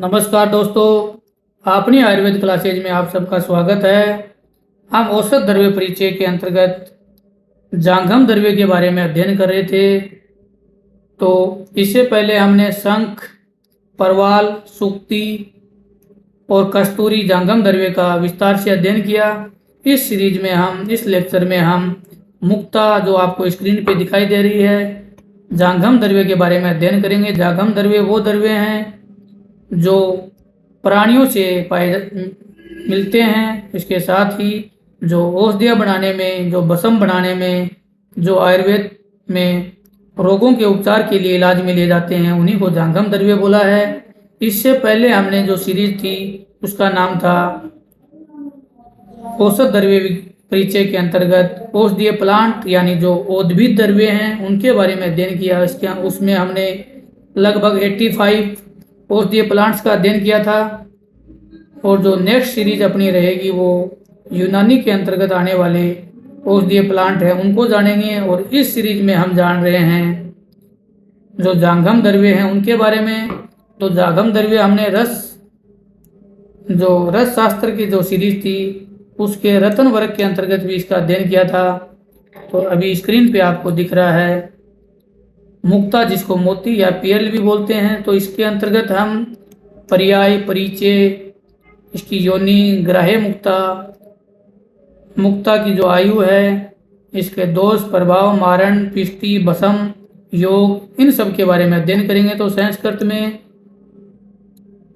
नमस्कार दोस्तों, अपनी आयुर्वेद क्लासेज में आप सबका स्वागत है। हम औषध द्रव्य परिचय के अंतर्गत जांघम द्रव्य के बारे में अध्ययन कर रहे थे। तो इससे पहले हमने शंख, परवाल, सुक्ति और कस्तूरी जांघम द्रव्य का विस्तार से अध्ययन किया। इस लेक्चर में हम मुक्ता, जो आपको स्क्रीन पे दिखाई दे रही है, जांघम द्रव्य के बारे में अध्ययन करेंगे। जांघम द्रव्य वो द्रव्य हैं जो प्राणियों से मिलते हैं। इसके साथ ही जो औषधियाँ बनाने में, जो बसम बनाने में, जो आयुर्वेद में रोगों के उपचार के लिए इलाज में लिए जाते हैं, उन्हीं को जांघम द्रव्य बोला है। इससे पहले हमने जो सीरीज थी उसका नाम था औषध द्रव्य परिचय के अंतर्गत औषधीय प्लांट, यानी जो उद्भिद द्रव्य हैं उनके बारे में अध्ययन किया। उसमें हमने लगभग 85 औषधीय प्लांट्स का अध्ययन किया था। और जो नेक्स्ट सीरीज अपनी रहेगी वो यूनानी के अंतर्गत आने वाले औषधीय प्लांट हैं, उनको जानेंगे। और इस सीरीज में हम जान रहे हैं जो जांघम द्रव्य हैं उनके बारे में। तो जांघम द्रव्य हमने रस शास्त्र की जो सीरीज थी उसके रत्न वर्ग के अंतर्गत भी इसका अध्ययन किया था। तो अभी स्क्रीन पे आपको दिख रहा है मुक्ता, जिसको मोती या पियल भी बोलते हैं। तो इसके अंतर्गत हम पर्याय, परिचय, इसकी योनि, ग्राह्य मुक्ता, मुक्ता की जो आयु है, इसके दोष, प्रभाव, मारण, पिष्टि, बसम, योग, इन सब के बारे में अध्ययन करेंगे। तो संस्कृत में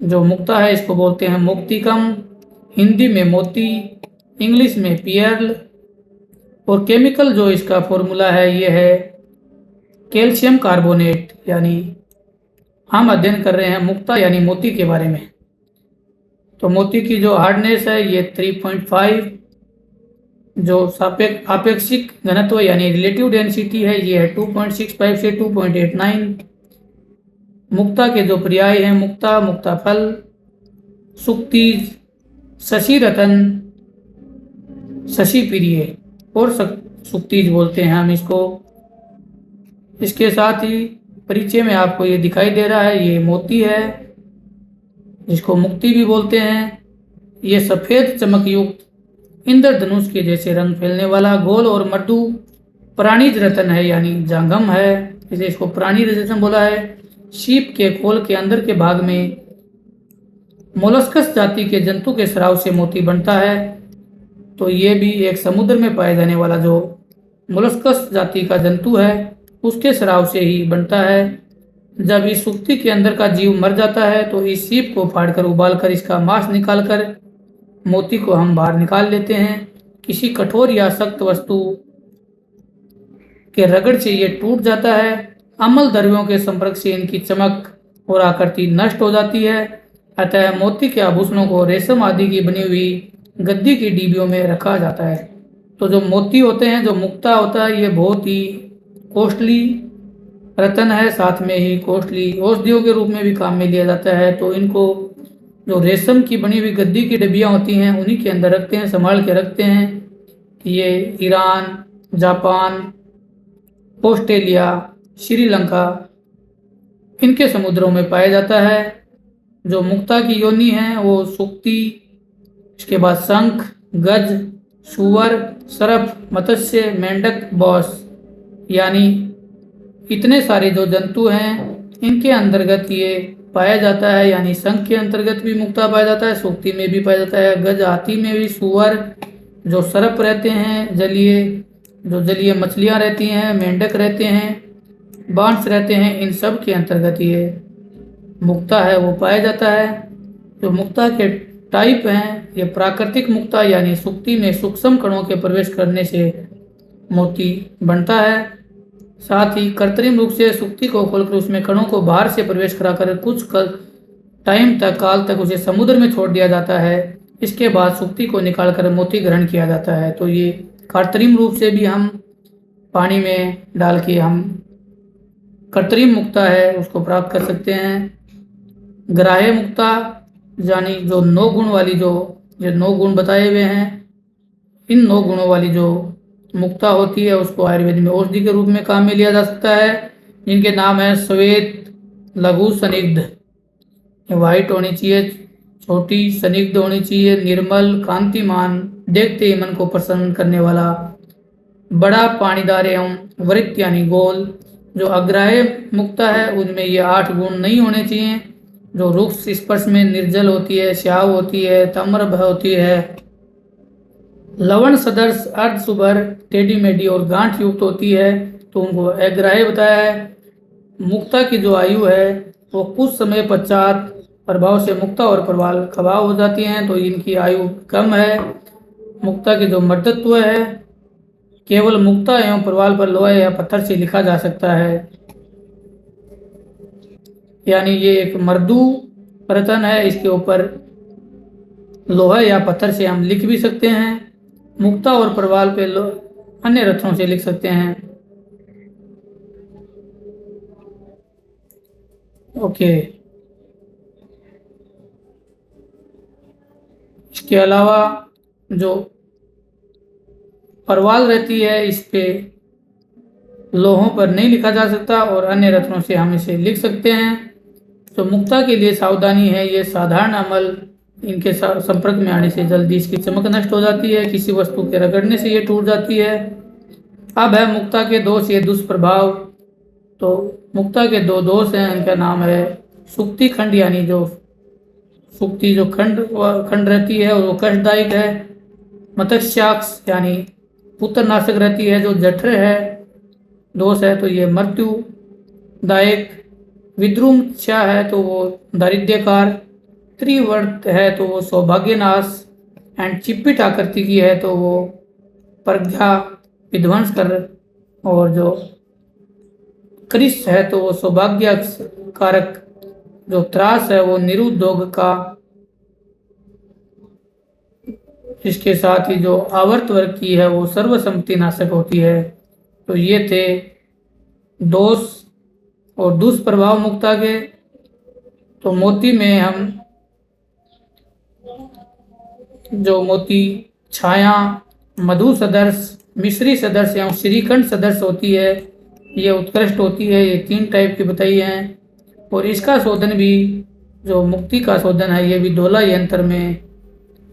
जो मुक्ता है इसको बोलते हैं मुक्तिकम, हिंदी में मोती, इंग्लिश में पियल। और केमिकल जो इसका फॉर्मूला है ये है कैल्शियम कार्बोनेट। यानी हम अध्ययन कर रहे हैं मुक्ता यानी मोती के बारे में। तो मोती की जो हार्डनेस है ये 3.5, जो आपेक्षिक घनत्व यानी रिलेटिव डेंसिटी है ये है 2.65 से 2.89। मुक्ता के जो पर्याय हैं मुक्ता, मुक्ता फल, सुक्तिज, शशि रतन, शशि प्रिय और सुक्तिज बोलते हैं हम इसको। इसके साथ ही परिचय में आपको ये दिखाई दे रहा है, ये मोती है जिसको मुक्ति भी बोलते हैं। ये सफ़ेद चमक युक्त इंद्रधनुष के जैसे रंग फैलने वाला गोल और मृदु प्राणीज रतन है, यानी जांघम है, इसलिए इसको प्राणीज रतन बोला है। सीप के खोल के अंदर के भाग में मोलस्कस जाति के जंतु के स्राव से मोती बनता है। तो ये भी एक समुद्र में पाए जाने वाला जो मोलस्कस जाति का जंतु है उसके स्राव से ही बनता है। जब इस सुक्ति के अंदर का जीव मर जाता है तो इस सीप को फाड़कर उबालकर इसका मांस निकालकर मोती को हम बाहर निकाल लेते हैं। किसी कठोर या सख्त वस्तु के रगड़ से ये टूट जाता है। अम्ल द्रव्यों के संपर्क से इनकी चमक और आकृति नष्ट हो जाती है। अतः मोती के आभूषणों को रेशम आदि की बनी हुई गद्दी की डिबियों में रखा जाता है। तो जो मोती होते हैं, जो मुक्ता होता है, ये बहुत ही कॉस्टली रतन है, साथ में ही कॉस्टली औषधियों के रूप में भी काम में लिया जाता है। तो इनको जो रेशम की बनी हुई गद्दी की डिबियाँ होती हैं उन्हीं के अंदर रखते हैं, संभाल के रखते हैं। ये ईरान, जापान, ऑस्ट्रेलिया, श्रीलंका, इनके समुद्रों में पाया जाता है। जो मुक्ता की योनि है वो सुक्ति, इसके बाद शंख, गज, सुअर, सर्प, मत्स्य, मेंढक, बॉस, यानी इतने सारे जो जंतु हैं इनके अंतर्गत ये पाया जाता है। यानी शंख के अंतर्गत भी मुक्ता पाया जाता है, सुक्ति में भी पाया जाता है, गज, हाथी में भी, सुअर, जो सर्प रहते हैं जलीय मछलियाँ रहती हैं, मेंढक रहते हैं, बांस रहते हैं, इन सब के अंतर्गत ये मुक्ता है वो पाया जाता है। जो मुक्ता के टाइप हैं, ये प्राकृतिक मुक्ता यानी सुक्ति में सूक्ष्म कणों के प्रवेश करने से मोती बनता है। साथ ही कृत्रिम रूप से सुक्ति को खोलकर उसमें कणों को बाहर से प्रवेश कराकर कुछ काल तक उसे समुद्र में छोड़ दिया जाता है। इसके बाद सुक्ति को निकालकर मोती ग्रहण किया जाता है। तो ये कृत्रिम रूप से भी हम पानी में डाल के हम कृत्रिम मुक्ता है उसको प्राप्त कर सकते हैं। ग्राह्य मुक्ता यानी जो 9 गुण वाली जो 9 गुण बताए हुए हैं, इन 9 गुणों वाली जो मुक्ता होती है उसको आयुर्वेद में औषधि के रूप में काम में लिया जा सकता है, जिनके नाम है श्वेत, लघु, सनिग्ध। ये वाइट होनी चाहिए, छोटी, स्निग्ध होनी चाहिए, निर्मल, कांतिमान, देखते ही मन को प्रसन्न करने वाला, बड़ा, पानीदार एवं वृत्त यानी गोल। जो अग्राह्य मुक्ता है उनमें ये 8 गुण नहीं होने चाहिए। जो रुक्ष स्पर्श में निर्जल होती है, श्याव होती है, ताम्रभ होती है, लवण सदृश, अर्ध सुभर, टेढ़ी मेढ़ी और गांठ युक्त होती है, तो उनको अग्राह्य बताया है। मुक्ता की जो आयु है वो कुछ समय पश्चात प्रभाव से मुक्ता और प्रवाल खवाव हो जाती हैं, तो इनकी आयु कम है। मुक्ता की जो मर्दत्व है केवल मुक्ता एवं प्रवाल पर लोहा या पत्थर से लिखा जा सकता है, यानी ये एक मृदु रतन है, इसके ऊपर लोहा या पत्थर से हम लिख भी सकते हैं। मुक्ता और प्रवाल पे अन्य रत्नों से लिख सकते हैं। ओके, इसके अलावा जो परवाल रहती है इस पे लोहों पर नहीं लिखा जा सकता और अन्य रत्नों से हम इसे लिख सकते हैं। तो मुक्ता के लिए सावधानी है, ये साधारण अमल, इनके संपर्क में आने से जल्दी इसकी चमक नष्ट हो जाती है, किसी वस्तु के रगड़ने से ये टूट जाती है। अब है मुक्ता के दोष या दुष्प्रभाव। तो मुक्ता के 2 दोष हैं, इनका नाम है सुक्ति खंड, यानी जो सुक्ति जो खंड रहती है वो कष्टदायक है। मत्स्याक्ष यानी पुत्रनाशक रहती है, जो जठर है दोष है तो ये मृत्युदायक। विद्रुमच्छा है तो वो दारिद्र्यकार। त्रिवर्त है तो वो सौभाग्यनाश। एंड चिप्पिट आकृति की है तो वो प्रज्ञा विध्वंस कर। और जो कृष है तो वो सौभाग्य कारक। जो त्रास है वो निरुद्योग का। इसके साथ ही जो आवर्त वर्ग की है वो सर्वसम्मति नाशक होती है। तो ये थे दोष और दुष्प्रभाव मुक्ता के। तो मोती में हम जो मोती छाया, मधु सदर्श, मिश्री सदर्श एवं श्रीखंड सदर्श होती है, ये उत्कृष्ट होती है। ये 3 टाइप की बताई हैं। और इसका शोधन भी, जो मुक्ति का शोधन है, ये भी डोला यंत्र में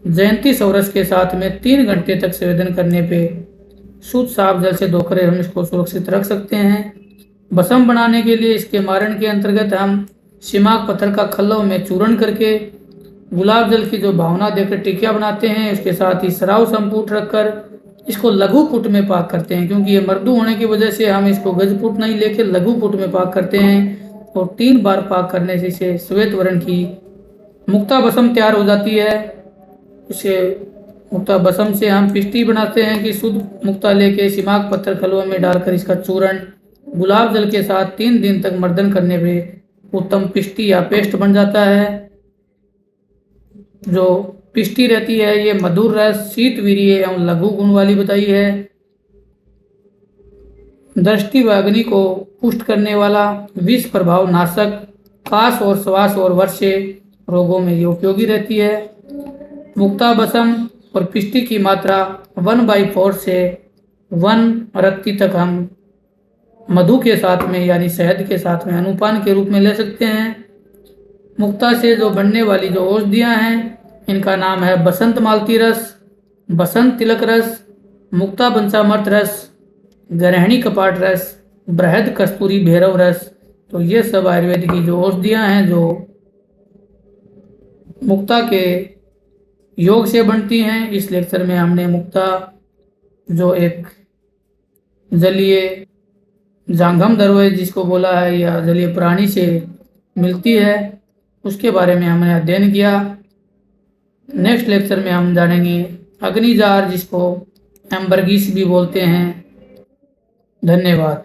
जयंती सौरस के साथ में 3 घंटे तक सेवन करने पे शुद्ध साफ जल से धोकर हम इसको सुरक्षित रख सकते हैं। भस्म बनाने के लिए इसके मारण के अंतर्गत हम सिमाक पत्थर का खल्लों में चूर्ण करके गुलाब जल की जो भावना देकर टिकिया बनाते हैं, उसके साथ ही सराव संपुट रखकर इसको लघु पुट में पाक करते हैं। क्योंकि ये मृदु होने की वजह से हम इसको गजपुट नहीं लेके लघु पुट में पाक करते हैं। और 3 बार पाक करने से इसे श्वेत वर्ण की मुक्ता भस्म तैयार हो जाती है। इसे मुक्ता भस्म से हम पिष्टी बनाते हैं कि शुद्ध मुक्ता लेके सिमाक पत्थर खलुआ में डालकर इसका चूर्ण गुलाब जल के साथ 3 दिन तक मर्दन करने पे उत्तम पिष्टी या पेस्ट बन जाता है। जो पिष्टी रहती है ये मधुर रस, शीत वीर्य एवं लघु गुण वाली बताई है। दृष्टि व अग्नि को पुष्ट करने वाला, विष प्रभाव नाशक, काश और श्वास और वर्षे रोगों में ये उपयोगी रहती है। मुक्ता भस्म और पिष्टी की मात्रा 1/4 से 1 रत्ती तक हम मधु के साथ में यानी शहद के साथ में अनुपान के रूप में ले सकते हैं। मुक्ता से जो बनने वाली जो औषधियाँ हैं, इनका नाम है बसंत मालती रस, बसंत तिलक रस, मुक्ता पंचामृत रस, गृहिणी कपाट रस, बृहद कस्तूरी भैरव रस। तो ये सब आयुर्वेद की जो औषधियाँ हैं जो मुक्ता के योग से बनती हैं। इस लेक्चर में हमने मुक्ता जो एक जलीय जांघम दरवे जिसको बोला है या जलीय प्राणी से मिलती है, उसके बारे में हमने अध्ययन किया। नेक्स्ट लेक्चर में हम जानेंगे अग्निजार जिसको एम्बर्गिस भी बोलते हैं। धन्यवाद।